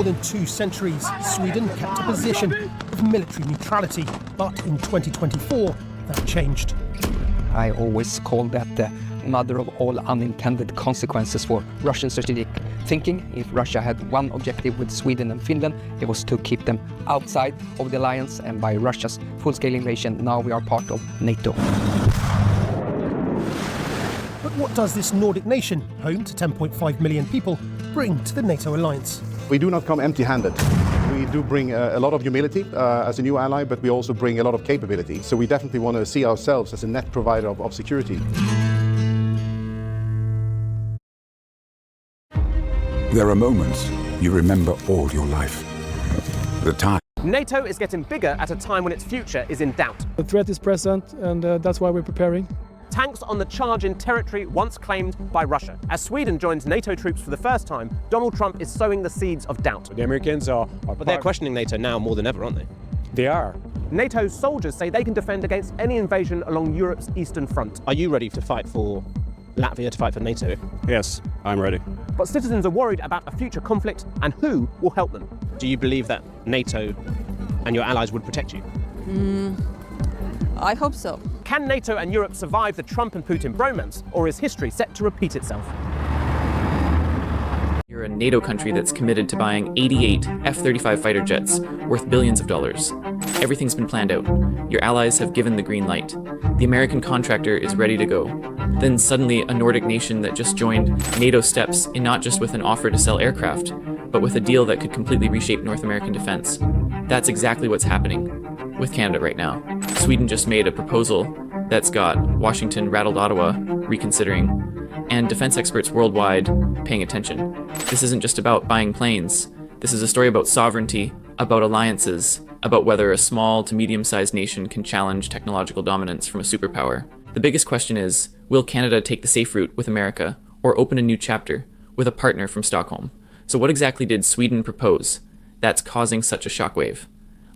more than 2 centuries, Sweden kept a position of military neutrality. But in 2024, that changed. I always call that the mother of all unintended consequences for Russian strategic thinking. If Russia had one objective with Sweden and Finland, it was to keep them outside of the alliance, and by Russia's full-scale invasion, now we are part of Nato. But what does this Nordic nation, home to 10.5 million people, bring to the NATO alliance? We do not come empty-handed. We do bring a lot of humility as a new ally, but we also bring a lot of capability. So we definitely want to see ourselves as a net provider of security. There are moments you remember all your life. The time. NATO is getting bigger at a time when its future is in doubt. The threat is present, and that's why we're preparing. Tanks on the charge in territory once claimed by Russia. As Sweden joins NATO troops for the first time, Donald Trump is sowing the seeds of doubt. The Americans are But they're questioning NATO now more than ever, aren't they? They are. NATO soldiers say they can defend against any invasion along Europe's eastern front. Are you ready to fight for Latvia, to fight for NATO? Yes, I'm ready. But citizens are worried about a future conflict and who will help them. Do you believe that NATO and your allies would protect you? I hope so. Can NATO and Europe survive the Trump and Putin bromance, or is history set to repeat itself? You're a NATO country that's committed to buying 88 F-35 fighter jets worth billions of dollars. Everything's been planned out. Your allies have given the green light. The American contractor is ready to go. Then suddenly a Nordic nation that just joined NATO steps in not just with an offer to sell aircraft, but with a deal that could completely reshape North American defense. That's exactly what's happening with Canada right now. Sweden just made a proposal that's got Washington rattled Ottawa reconsidering, and defense experts worldwide paying attention. This isn't just about buying planes. This is a story about sovereignty, about alliances, about whether a small to medium-sized nation can challenge technological dominance from a superpower. The biggest question is, will Canada take the safe route with America, or open a new chapter with a partner from Stockholm? So what exactly did Sweden propose that's causing such a shockwave?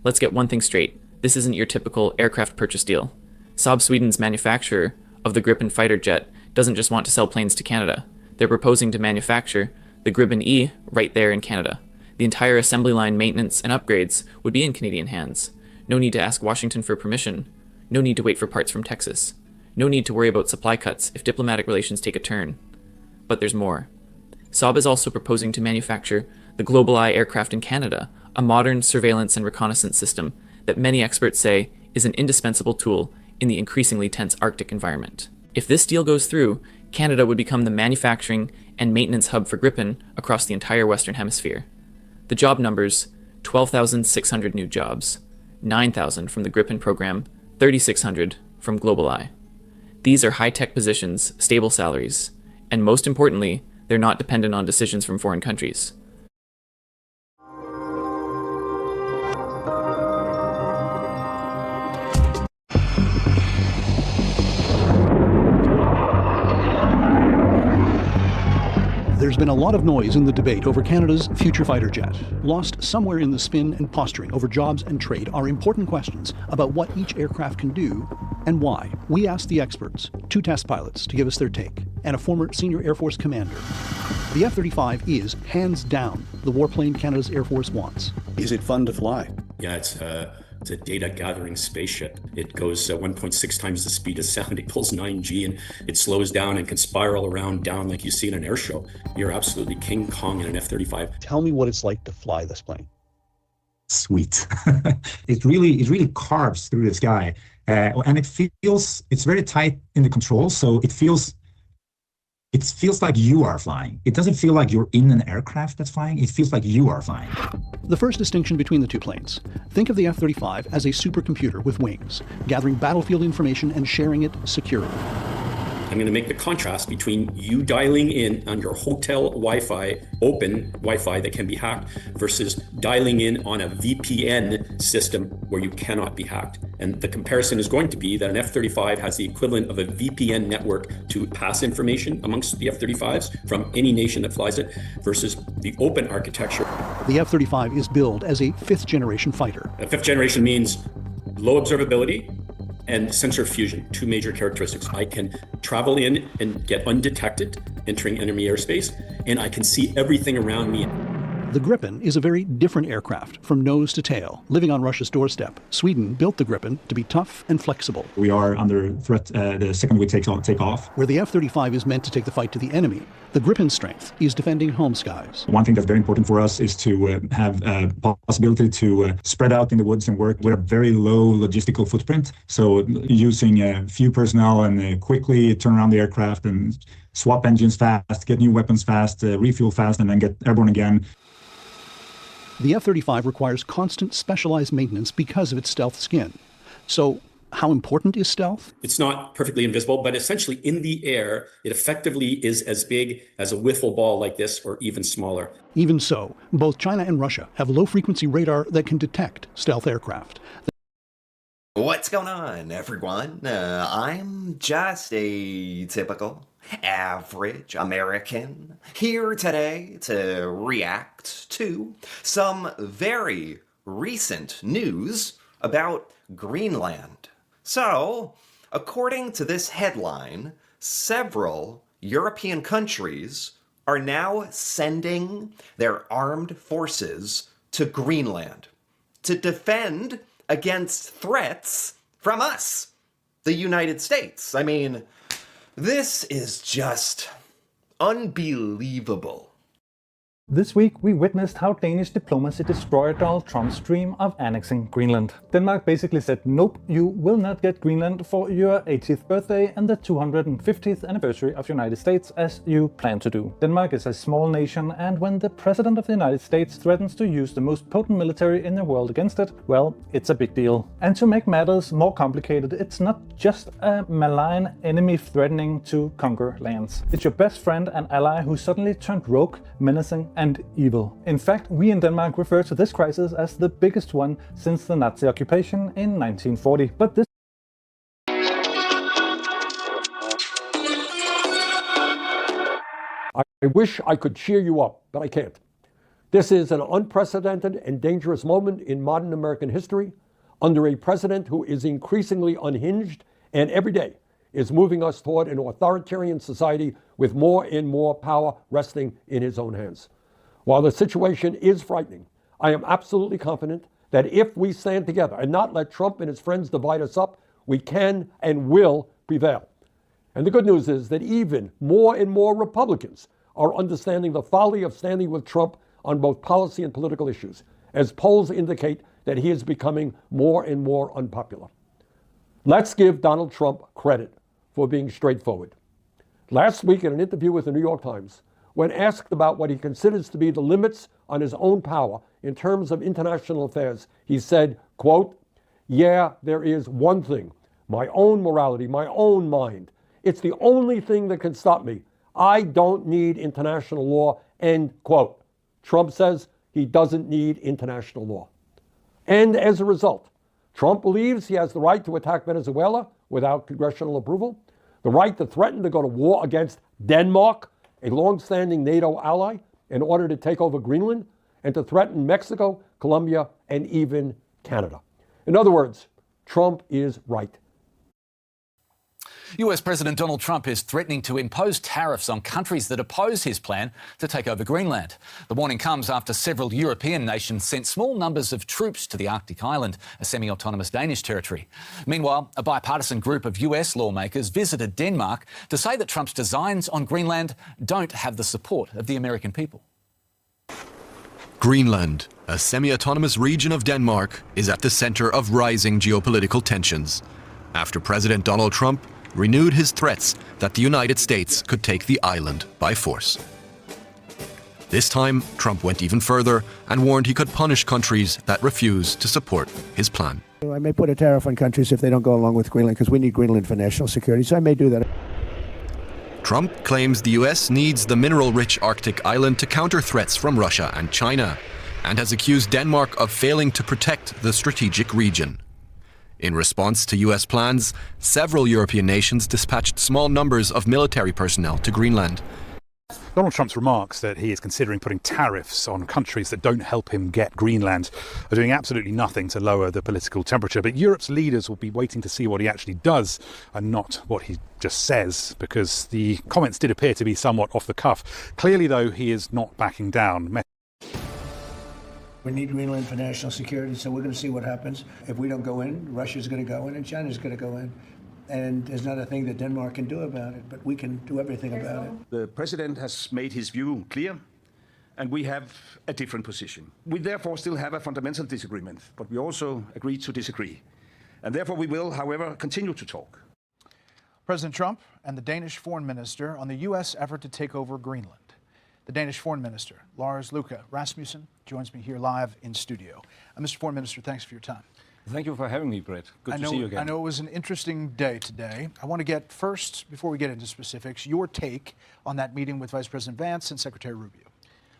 Let's get one thing straight. This isn't your typical aircraft purchase deal. Saab Sweden's manufacturer of the Gripen fighter jet doesn't just want to sell planes to Canada. They're proposing to manufacture the Gripen E right there in Canada. The entire assembly line maintenance and upgrades would be in Canadian hands. No need to ask Washington for permission. No need to wait for parts from Texas. No need to worry about supply cuts if diplomatic relations take a turn. But there's more. Saab is also proposing to manufacture the Global Eye aircraft in Canada, a modern surveillance and reconnaissance system that many experts say is an indispensable tool in the increasingly tense Arctic environment. If this deal goes through, Canada would become the manufacturing and maintenance hub for Gripen across the entire Western Hemisphere. The job numbers: 12,600 new jobs, 9,000 from the Gripen program, 3,600 from Global Eye. These are high-tech positions, stable salaries, and most importantly, they're not dependent on decisions from foreign countries. There's been a lot of noise in the debate over Canada's future fighter jet. Lost somewhere in the spin and posturing over jobs and trade are important questions about what each aircraft can do and why. We asked the experts, 2 test pilots, to give us their take, and a former senior Air Force commander. The F-35 is, hands down, the warplane Canada's Air Force wants. Is it fun to fly? Yeah, it's a data-gathering spaceship. It goes 1.6 times the speed of sound. It pulls 9G, and it slows down and can spiral around down like you see in an air show. You're absolutely King Kong in an F-35. Tell me what it's like to fly this plane. Sweet. It really carves through the sky, and it's very tight in the controls, so it feels like you are flying. It doesn't feel like you're in an aircraft that's flying. It feels like you are flying. The first distinction between the two planes. Think of the F-35 as a supercomputer with wings, gathering battlefield information and sharing it securely. I'm going to make the contrast between you dialing in on your hotel Wi-Fi, open Wi-Fi that can be hacked, versus dialing in on a VPN system where you cannot be hacked. And the comparison is going to be that an F-35 has the equivalent of a VPN network to pass information amongst the F-35s from any nation that flies it, versus the open architecture. The F-35 is billed as a 5th generation fighter. A 5th generation means low observability and sensor fusion, 2 major characteristics. I can travel in and get undetected entering enemy airspace, and I can see everything around me. The Gripen is a very different aircraft from nose to tail. Living on Russia's doorstep, Sweden built the Gripen to be tough and flexible. We are under threat the second we take off. Where the F-35 is meant to take the fight to the enemy, the Gripen's strength is defending home skies. One thing that's very important for us is to have a possibility to spread out in the woods and work with a very low logistical footprint. So using few personnel and quickly turn around the aircraft and swap engines fast, get new weapons fast, refuel fast, and then get airborne again. The F-35 requires constant specialized maintenance because of its stealth skin. So how important is stealth? It's not perfectly invisible, but essentially in the air, it effectively is as big as a wiffle ball like this, or even smaller. Even so, both China and Russia have low-frequency radar that can detect stealth aircraft. What's going on, everyone? I'm just a typical, average American here today to react to some very recent news about Greenland. So, according to this headline, several European countries are now sending their armed forces to Greenland to defend against threats from us, the United States. I mean, this is just unbelievable. This week, we witnessed how Danish diplomacy destroyed Donald Trump's dream of annexing Greenland. Denmark basically said, nope, you will not get Greenland for your 80th birthday and the 250th anniversary of the United States as you plan to do. Denmark is a small nation, and when the President of the United States threatens to use the most potent military in the world against it, well, it's a big deal. And to make matters more complicated, it's not just a malign enemy threatening to conquer lands. It's your best friend and ally who suddenly turned rogue, menacing, and evil. In fact, we in Denmark refer to this crisis as the biggest one since the Nazi occupation in 1940. But this I wish I could cheer you up, but I can't. This is an unprecedented and dangerous moment in modern American history under a president who is increasingly unhinged and every day is moving us toward an authoritarian society with more and more power resting in his own hands. While the situation is frightening, I am absolutely confident that if we stand together and not let Trump and his friends divide us up, we can and will prevail. And the good news is that even more and more Republicans are understanding the folly of standing with Trump on both policy and political issues, as polls indicate that he is becoming more and more unpopular. Let's give Donald Trump credit for being straightforward. Last week in an interview with the New York Times, when asked about what he considers to be the limits on his own power in terms of international affairs, he said, quote, "Yeah, there is one thing, my own morality, my own mind. It's the only thing that can stop me. I don't need international law," end quote. Trump says he doesn't need international law. And as a result, Trump believes he has the right to attack Venezuela without congressional approval, the right to threaten to go to war against Denmark, a long-standing NATO ally, in order to take over Greenland, and to threaten Mexico, Colombia, and even Canada. In other words, Trump is right. US President Donald Trump is threatening to impose tariffs on countries that oppose his plan to take over Greenland. The warning comes after several European nations sent small numbers of troops to the Arctic island, a semi-autonomous Danish territory. Meanwhile, a bipartisan group of US lawmakers visited Denmark to say that Trump's designs on Greenland don't have the support of the American people. Greenland, a semi-autonomous region of Denmark, is at the center of rising geopolitical tensions after President Donald Trump renewed his threats that the United States could take the island by force. This time, Trump went even further and warned he could punish countries that refuse to support his plan. I may put a tariff on countries if they don't go along with Greenland, because we need Greenland for national security, so I may do that. Trump claims the US needs the mineral-rich Arctic island to counter threats from Russia and China, and has accused Denmark of failing to protect the strategic region. In response to US plans, several European nations dispatched small numbers of military personnel to Greenland. Donald Trump's remarks that he is considering putting tariffs on countries that don't help him get Greenland are doing absolutely nothing to lower the political temperature. But Europe's leaders will be waiting to see what he actually does and not what he just says, because the comments did appear to be somewhat off the cuff. Clearly, though, he is not backing down. We need Greenland for national security, so we're going to see what happens. If we don't go in, Russia's going to go in and China's going to go in. And there's not a thing that Denmark can do about it, but we can do everything about it. The president has made his view clear, and we have a different position. We therefore still have a fundamental disagreement, but we also agree to disagree. And therefore we will, however, continue to talk. President Trump and the Danish foreign minister on the U.S. effort to take over Greenland. The Danish foreign minister, Lars Løkke Rasmussen, joins me here live in studio. Mr. Foreign Minister, thanks for your time. Thank you for having me, Brett. Good to see you again. I know it was an interesting day today. I want to get first, before we get into specifics, your take on that meeting with Vice President Vance and Secretary Rubio.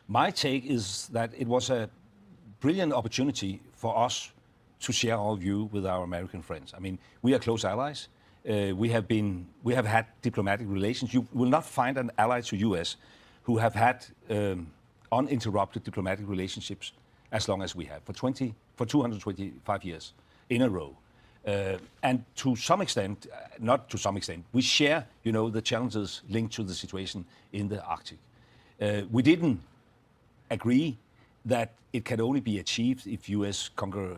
My take is that it was a brilliant opportunity for us to share our view with our American friends. I mean, we are close allies. We have had diplomatic relations. You will not find an ally to U.S. who have had uninterrupted diplomatic relationships as long as we have, for 225 years in a row. And to some extent, not to some extent, we share, the challenges linked to the situation in the Arctic. We didn't agree that it can only be achieved if U.S. conquer,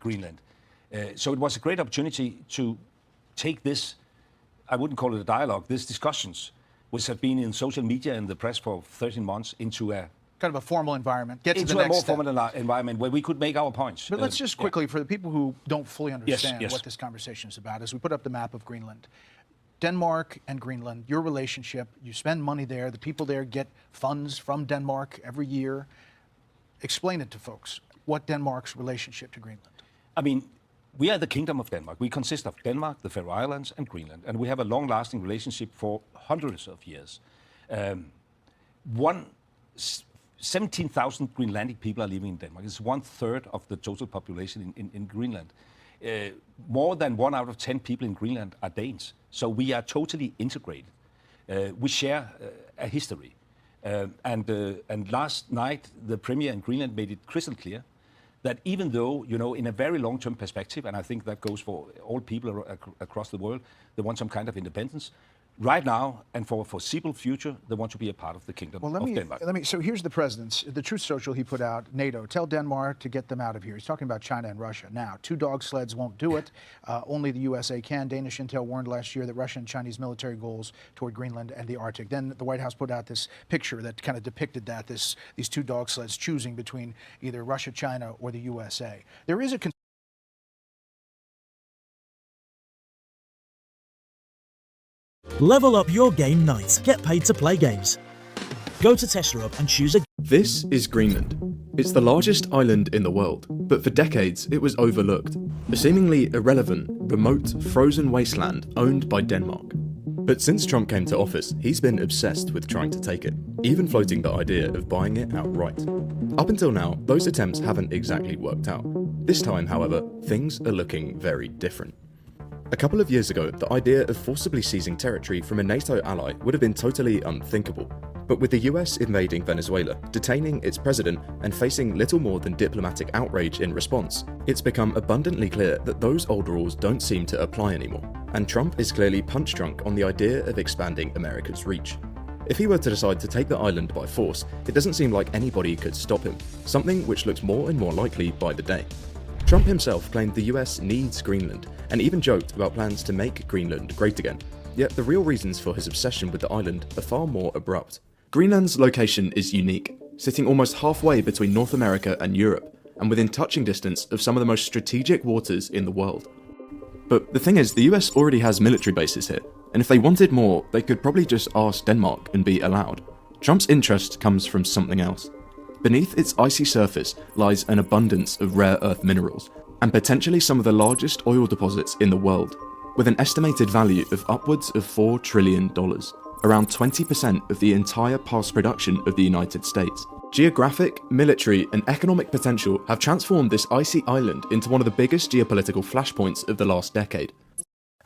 Greenland. So it was a great opportunity to take this, I wouldn't call it a dialogue, these discussions, which have been in social media and the press for 13 months, into a kind of a formal environment. Get to into the next a more step. formal environment where we could make our points. But let's just quickly, for the people who don't fully understand Yes. what this conversation is about, as we put up the map of Greenland. Denmark and Greenland, your relationship, you spend money there, the people there get funds from Denmark every year. Explain it to folks, what Denmark's relationship to Greenland. I mean, we are the Kingdom of Denmark. We consist of Denmark, the Faroe Islands, and Greenland, and we have a long-lasting relationship for hundreds of years. 17,000 Greenlandic people are living in Denmark. It's 1/3 of the total population in Greenland. More than 1 out of 10 people in Greenland are Danes. So we are totally integrated. We share a history. And last night, the Premier in Greenland made it crystal clear that even though, in a very long-term perspective, and I think that goes for all people across the world, they want some kind of independence. Right now, and for a foreseeable future, they want to be a part of the Kingdom of Denmark. So here's the president's, the Truth Social he put out, NATO, tell Denmark to get them out of here. He's talking about China and Russia. Now, 2 dog sleds won't do it. Only the USA can. Danish intel warned last year that Russian and Chinese military goals toward Greenland and the Arctic. Then the White House put out this picture that kind of depicted that, these 2 dog sleds choosing between either Russia, China, or the USA. There is a Level up your game nights. Get paid to play games. Go to TeslaUp and choose a... This is Greenland. It's the largest island in the world, but for decades it was overlooked. A seemingly irrelevant, remote, frozen wasteland owned by Denmark. But since Trump came to office, he's been obsessed with trying to take it, even floating the idea of buying it outright. Up until now, those attempts haven't exactly worked out. This time, however, things are looking very different. A couple of years ago, the idea of forcibly seizing territory from a NATO ally would have been totally unthinkable. But with the US invading Venezuela, detaining its president, and facing little more than diplomatic outrage in response, it's become abundantly clear that those old rules don't seem to apply anymore. And Trump is clearly punch-drunk on the idea of expanding America's reach. If he were to decide to take the island by force, it doesn't seem like anybody could stop him, something which looks more and more likely by the day. Trump himself claimed the US needs Greenland, and even joked about plans to make Greenland great again. Yet the real reasons for his obsession with the island are far more abrupt. Greenland's location is unique, sitting almost halfway between North America and Europe, and within touching distance of some of the most strategic waters in the world. But the thing is, the US already has military bases here, and if they wanted more, they could probably just ask Denmark and be allowed. Trump's interest comes from something else. Beneath its icy surface lies an abundance of rare earth minerals, and potentially some of the largest oil deposits in the world, with an estimated value of upwards of $4 trillion, around 20% of the entire past production of the United States. Geographic, military, and economic potential have transformed this icy island into one of the biggest geopolitical flashpoints of the last decade.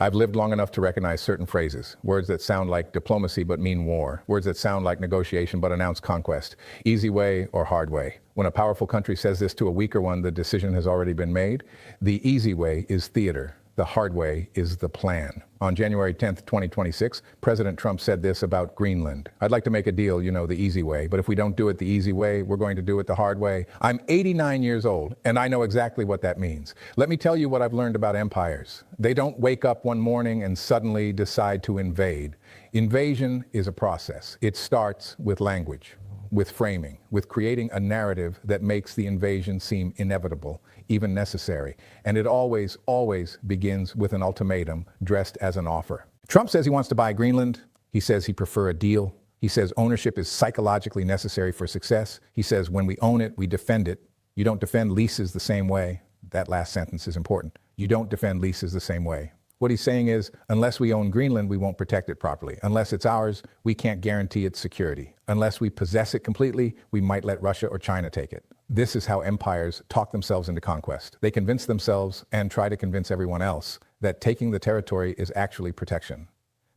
I've lived long enough to recognize certain phrases, words that sound like diplomacy but mean war, words that sound like negotiation but announce conquest, easy way or hard way. When a powerful country says this to a weaker one, the decision has already been made. The easy way is theater. The hard way is the plan. On January 10th, 2026, President Trump said this about Greenland. I'd like to make a deal, you know, the easy way, but if we don't do it the easy way, we're going to do it the hard way. I'm 89 years old, and I know exactly what that means. Let me tell you what I've learned about empires. They don't wake up one morning and suddenly decide to invade. Invasion is a process. It starts with language, with framing, with creating a narrative that makes the invasion seem inevitable, even necessary. And it always, always begins with an ultimatum dressed as an offer. Trump says he wants to buy Greenland. He says he prefers a deal. He says ownership is psychologically necessary for success. He says when we own it, we defend it. You don't defend leases the same way. That last sentence is important. You don't defend leases the same way. What he's saying is, unless we own Greenland, we won't protect it properly. Unless it's ours, we can't guarantee its security. Unless we possess it completely, we might let Russia or China take it. This is how empires talk themselves into conquest. They convince themselves and try to convince everyone else that taking the territory is actually protection.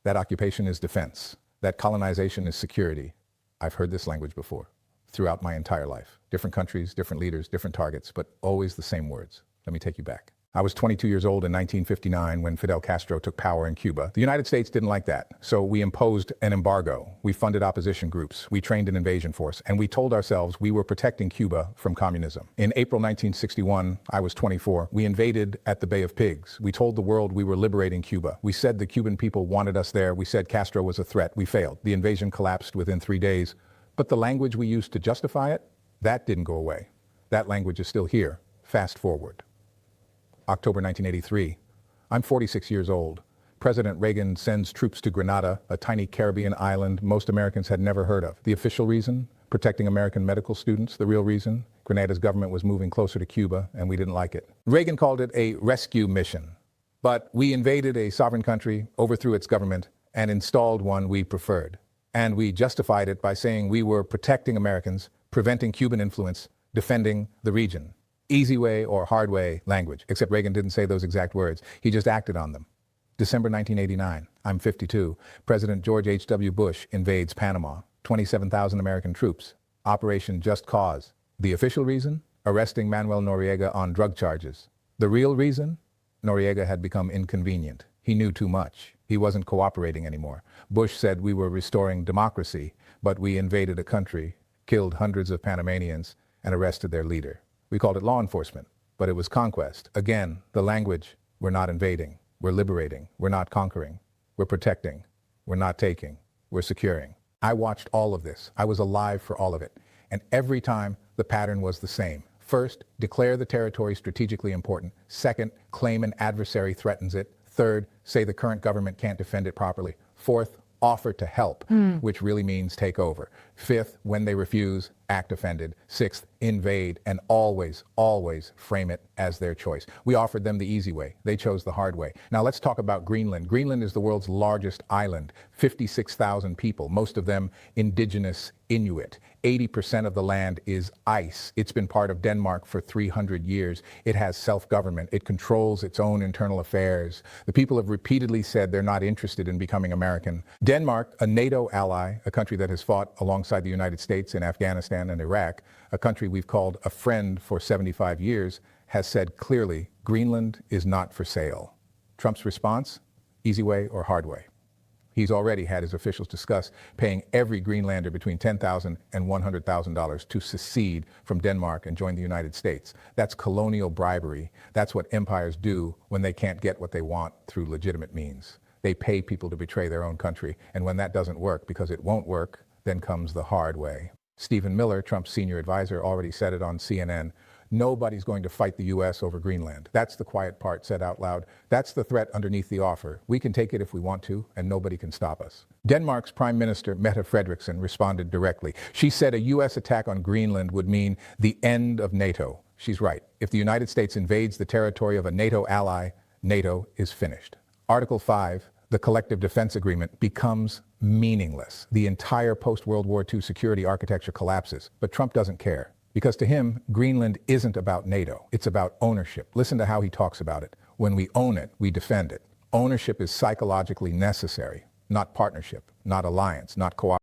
That occupation is defense. That colonization is security. I've heard this language before, throughout my entire life. Different countries, different leaders, different targets, but always the same words. Let me take you back. I was 22 years old in 1959 when Fidel Castro took power in Cuba. The United States didn't like that, so we imposed an embargo. We funded opposition groups. We trained an invasion force, and we told ourselves we were protecting Cuba from communism. In April 1961, I was 24. We invaded at the Bay of Pigs. We told the world we were liberating Cuba. We said the Cuban people wanted us there. We said Castro was a threat. We failed. The invasion collapsed within 3 days. But the language we used to justify it, that didn't go away. That language is still here. Fast forward. October 1983. I'm 46 years old. President Reagan sends troops to Grenada, a tiny Caribbean island most Americans had never heard of. The official reason? Protecting American medical students. The real reason? Grenada's government was moving closer to Cuba, and we didn't like it. Reagan called it a rescue mission. But we invaded a sovereign country, overthrew its government, and installed one we preferred. And we justified it by saying we were protecting Americans, preventing Cuban influence, defending the region. Easy way or hard way language, except Reagan didn't say those exact words. He just acted on them. December 1989, I'm 52. President George H.W. Bush invades Panama. 27,000 American troops. Operation Just Cause. The official reason? Arresting Manuel Noriega on drug charges. The real reason? Noriega had become inconvenient. He knew too much. He wasn't cooperating anymore. Bush said we were restoring democracy, but we invaded a country, killed hundreds of Panamanians, and arrested their leader. We called it law enforcement, but it was conquest. Again, the language, we're not invading, we're liberating, we're not conquering, we're protecting, we're not taking, we're securing. I watched all of this. I was alive for all of it. And every time, the pattern was the same. First, declare the territory strategically important. Second, claim an adversary threatens it. Third, say the current government can't defend it properly. Fourth, offer to help, which really means take over. Fifth, when they refuse, act offended. Sixth, invade, and always, always frame it as their choice. We offered them the easy way. They chose the hard way. Now let's talk about Greenland. Greenland is the world's largest island, 56,000 people, most of them indigenous Inuit. 80% of the land is ice. It's been part of Denmark for 300 years. It has self-government. It controls its own internal affairs. The people have repeatedly said they're not interested in becoming American. Denmark, a NATO ally, a country that has fought alongside the United States in Afghanistan and Iraq, a country we've called a friend for 75 years, has said clearly, Greenland is not for sale. Trump's response? Easy way or hard way? He's already had his officials discuss paying every Greenlander between $10,000 and $100,000 to secede from Denmark and join the United States. That's colonial bribery. That's what empires do when they can't get what they want through legitimate means. They pay people to betray their own country, and when that doesn't work, because it won't work, then comes the hard way. Stephen Miller, Trump's senior advisor, already said it on CNN. Nobody's going to fight the U.S. over Greenland. That's the quiet part said out loud. That's the threat underneath the offer. We can take it if we want to, and nobody can stop us. Denmark's Prime Minister, Mette Frederiksen, responded directly. She said a U.S. attack on Greenland would mean the end of NATO. She's right. If the United States invades the territory of a NATO ally, NATO is finished. Article 5, the Collective Defense Agreement, becomes meaningless. The entire post-World War II security architecture collapses. But Trump doesn't care. Because to him, Greenland isn't about NATO. It's about ownership. Listen to how he talks about it. When we own it, we defend it. Ownership is psychologically necessary, not partnership, not alliance, not cooperation.